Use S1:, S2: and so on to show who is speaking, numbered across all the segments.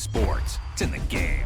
S1: sports. It's in the game.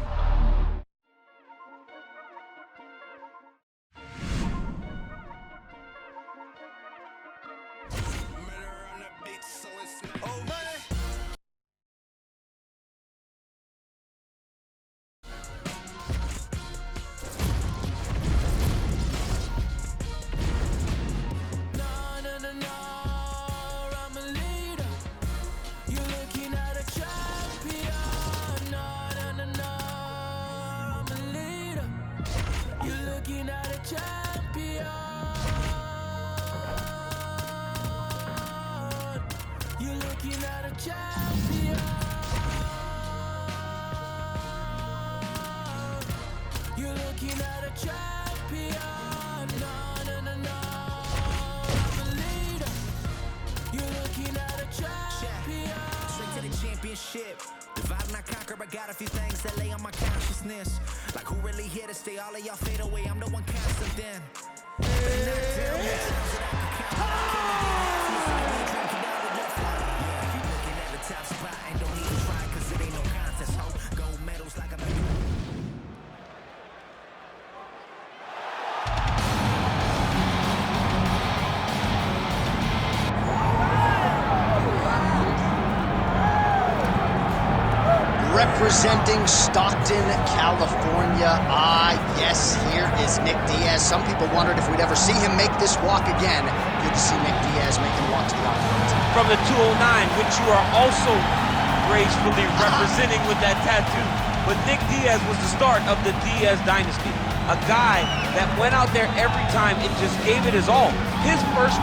S2: Divide and I conquer, I got a few things that lay on my consciousness. Like who really here to stay? All of y'all fade away, I'm the one constant then. Top spot, ain't don't even try, cause it ain't no contest, ho. Gold medals like a
S3: Representing Stockton, California. Yes, here is Nick Diaz. Some people wondered if we'd ever see him make this walk again. Good to see Nick Diaz making a walk to the octagon.
S4: From the 209, which you are also gracefully representing with that tattoo. But Nick Diaz was the start of the Diaz dynasty. A guy that went out there every time and just gave it his all. His first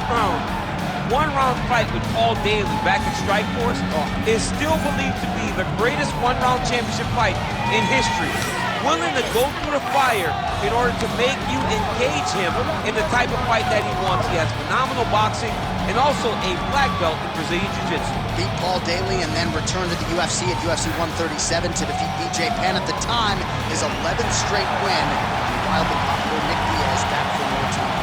S4: one-round fight with Paul Daly back in Strikeforce is still believed to be the greatest one-round championship fight in history. Willing to go through the fire in order to make you engage him in the type of fight that he wants. He has phenomenal boxing and also a black belt in Brazilian Jiu-Jitsu.
S3: Beat Paul Daly and then returned to the UFC at UFC 137 to defeat BJ Penn. At the time, his 11th straight win. Wildly popular Nick Diaz back for more time.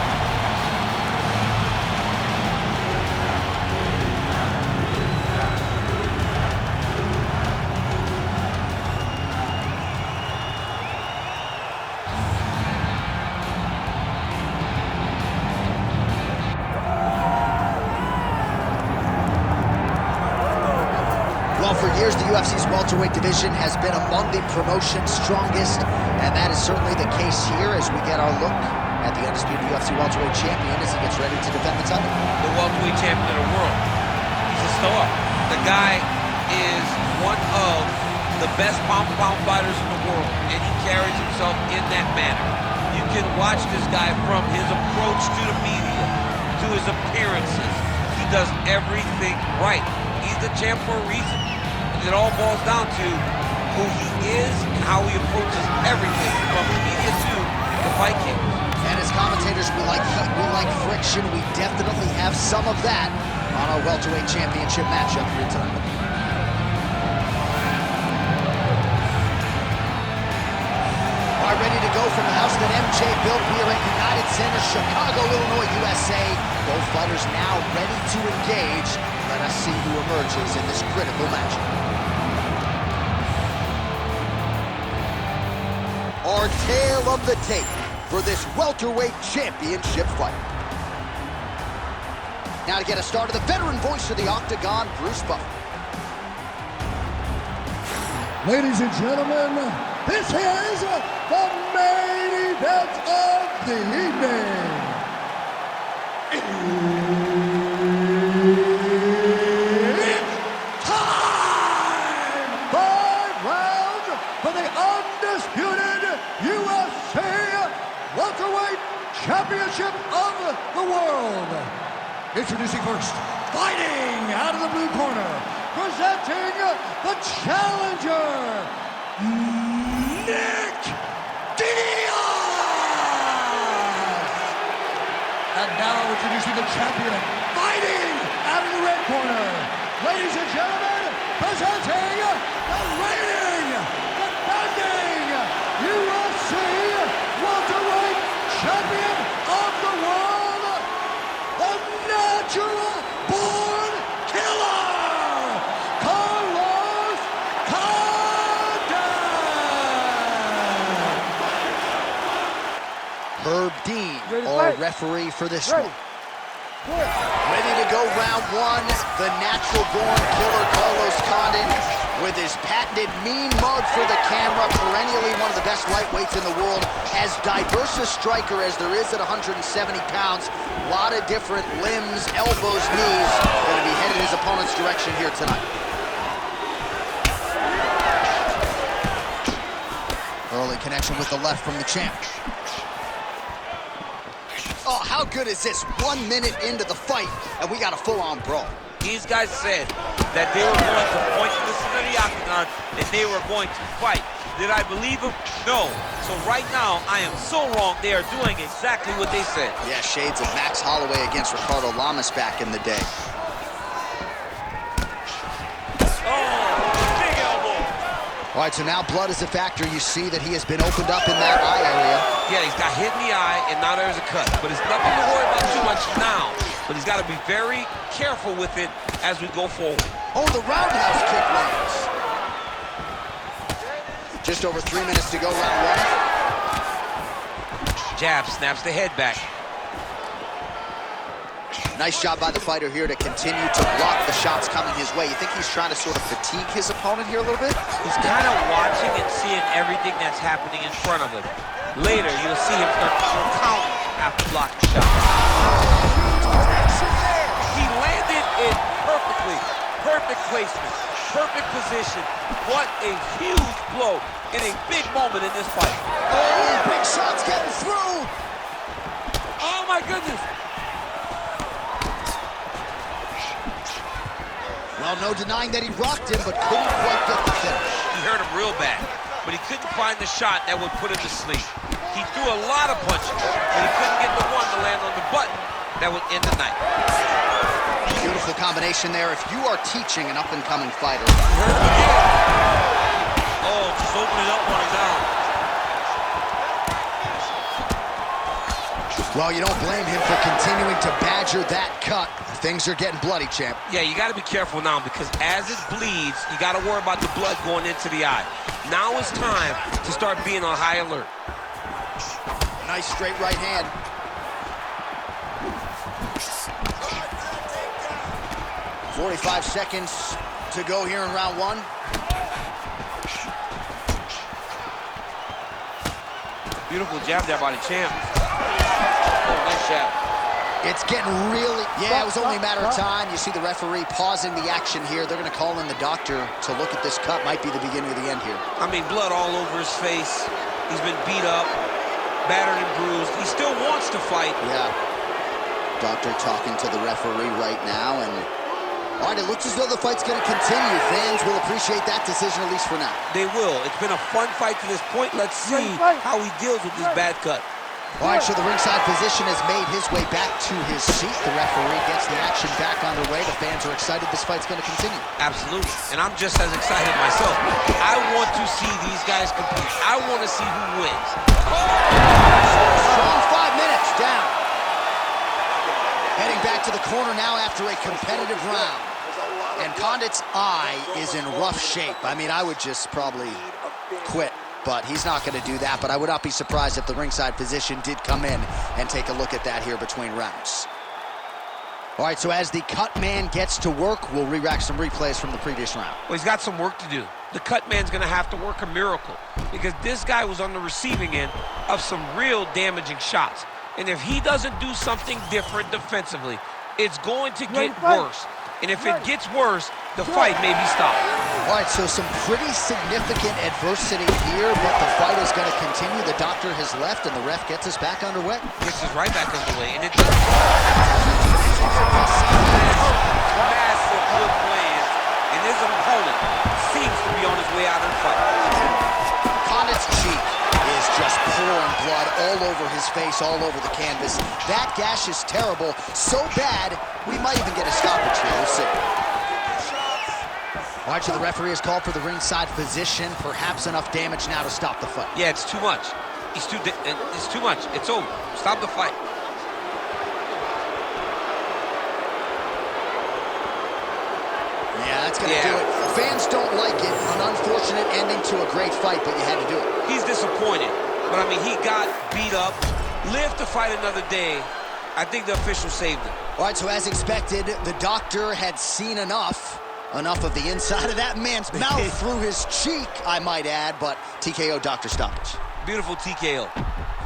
S3: For years, the UFC's welterweight division has been among the promotion's strongest, and that is certainly the case here as we get our look at the undisputed UFC welterweight champion as he gets ready to defend the title.
S4: The welterweight champion of the world. He's a star. The guy is one of the best pound-for-pound fighters in the world, and he carries himself in that manner. You can watch this guy from his approach to the media, to his appearances. He does everything right. He's the champ for a reason. It all boils down to who he is and how he approaches everything from the media to the fight king.
S3: And as commentators, we like heat, we like friction. We definitely have some of that on our welterweight championship matchup here tonight. All right, ready to go from the house that MJ built here at United Center, Chicago, Illinois, USA. Both fighters now ready to engage. Let us see who emerges in this critical matchup. Our tale of the tape for this welterweight championship fight. Now to get us started, the veteran voice of the Octagon, Bruce Buffer.
S5: Ladies and gentlemen, this is the main event of the evening. It's time! 5 rounds for the undisputed UFC welterweight championship of the world. Introducing first, fighting out of the blue corner, presenting the challenger, Nick Diaz! And now introducing the champion, fighting out of the red corner, ladies and gentlemen, presenting the reigning, defending UFC welterweight champion of the world, the natural born killer, Carlos Condit!
S3: Herb Dean, our referee for this one. Ready to go round one, the natural-born killer Carlos Condit with his patented mean mug for the camera, perennially one of the best lightweights in the world, as diverse a striker as there is at 170 pounds. A lot of different limbs, elbows, knees, going to be headed his opponent's direction here tonight. Early connection with the left from the champ. Oh, how good is this? 1 minute into the fight, and we got a full-on brawl.
S4: These guys said that they were going to point to the center of the octagon and they were going to fight. Did I believe them? No. So right now, I am so wrong. They are doing exactly what they said.
S3: Yeah, shades of Max Holloway against Ricardo Lamas back in the day. All right, so now blood is a factor. You see that he has been opened up in that eye area.
S4: Yeah, he's got hit in the eye, and now there's a cut. But it's nothing to worry about too much now. But he's got to be very careful with it as we go forward.
S3: Oh, the roundhouse kick lands. Just over 3 minutes to go, round one.
S4: Jab snaps the head back.
S3: Nice job by the fighter here to continue to block the shots coming his way. You think he's trying to sort of fatigue his opponent here a little bit?
S4: He's kind of watching and seeing everything that's happening in front of him. Later, you'll see him start counting after blocking shots. He landed it perfectly. Perfect placement, perfect position. What a huge blow in a big moment in this fight.
S3: Oh, big shots getting through.
S4: Oh, my goodness.
S3: Well, no denying that he rocked him, but couldn't quite get the finish.
S4: He hurt him real bad, but he couldn't find the shot that would put him to sleep. He threw a lot of punches, but he couldn't get the one to land on the button that would end the night.
S3: Beautiful combination there. If you are teaching an up-and-coming fighter.
S4: Hurt him again. Oh, just open it up on him now.
S3: Well, you don't blame him for continuing to badger that cut. Things are getting bloody, champ.
S4: Yeah, you got to be careful now because as it bleeds, you got to worry about the blood going into the eye. Now it's time to start being on high alert.
S3: Nice straight right hand. "45 seconds to go here in round one.
S4: Beautiful jab there by the champ. Oh, nice jab.
S3: It's getting really, it was only a matter of time. You see the referee pausing the action here. They're going to call in the doctor to look at this cut. Might be the beginning of the end here.
S4: I mean, blood all over his face. He's been beat up, battered and bruised. He still wants to fight.
S3: Yeah. Doctor talking to the referee right now. And all right, it looks as though the fight's going to continue. Fans will appreciate that decision, at least for now.
S4: They will. It's been a fun fight to this point. Let's see how he deals with this bad cut.
S3: All right, so the ringside physician has made his way back to his seat. The referee gets the action back underway. The fans are excited this fight's going to continue.
S4: Absolutely, and I'm just as excited myself. I want to see these guys compete. I want to see who wins.
S3: Strong 5 minutes down. Heading back to the corner now after a competitive round. And Condit's eye is in rough shape. I mean, I would just probably quit. But he's not going to do that. But I would not be surprised if the ringside physician did come in and take a look at that here between rounds. All right, so as the cut man gets to work, we'll re-rack some replays from the previous round.
S4: Well, he's got some work to do. The cut man's going to have to work a miracle because this guy was on the receiving end of some real damaging shots. And if he doesn't do something different defensively, it's going to get worse. And if it gets worse, the fight may be stopped.
S3: All right, so some pretty significant adversity here, but the fight is going to continue. The doctor has left, and the ref gets us back underway.
S4: Gets us right back underway, and it does. Massive good plans, and his opponent seems to be on his way out of the fight.
S3: Condit's cheek is just pouring blood all over his face, all over the canvas. That gash is terrible, so bad, we might even get a stoppage here. We'll see. All right, so the referee has called for the ringside physician. Perhaps enough damage now to stop the fight.
S4: Yeah, it's too much. It's too much. It's over. Stop the fight.
S3: Yeah, that's going to do it. Fans don't like it. An unfortunate ending to a great fight, but you had to do it.
S4: He's disappointed. But, I mean, he got beat up. live to fight another day. I think the official saved him.
S3: All right, so as expected, the doctor had seen enough of the inside of that man's mouth through his cheek, I might add, but TKO, doctor stoppage.
S4: Beautiful TKO.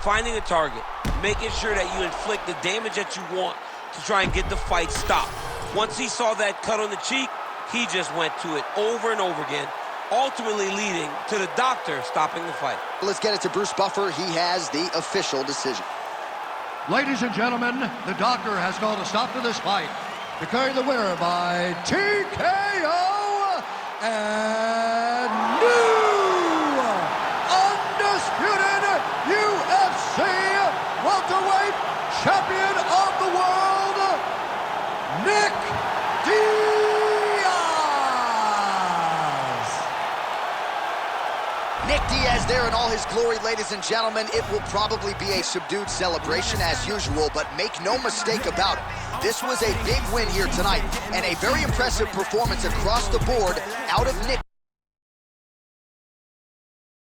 S4: Finding a target, making sure that you inflict the damage that you want to try and get the fight stopped. Once he saw that cut on the cheek, he just went to it over and over again, ultimately leading to the doctor stopping the fight.
S3: Let's get it to Bruce Buffer. He has the official decision.
S5: Ladies and gentlemen, the doctor has called a stop to this fight, declaring the winner by TKO and new undisputed UFC welterweight champion of the world, Nick Diaz.
S3: Nick Diaz there in all his glory, ladies and gentlemen. It will probably be a subdued celebration as usual, but make no mistake about it. This was a big win here tonight and a very impressive performance across the board out of Nick.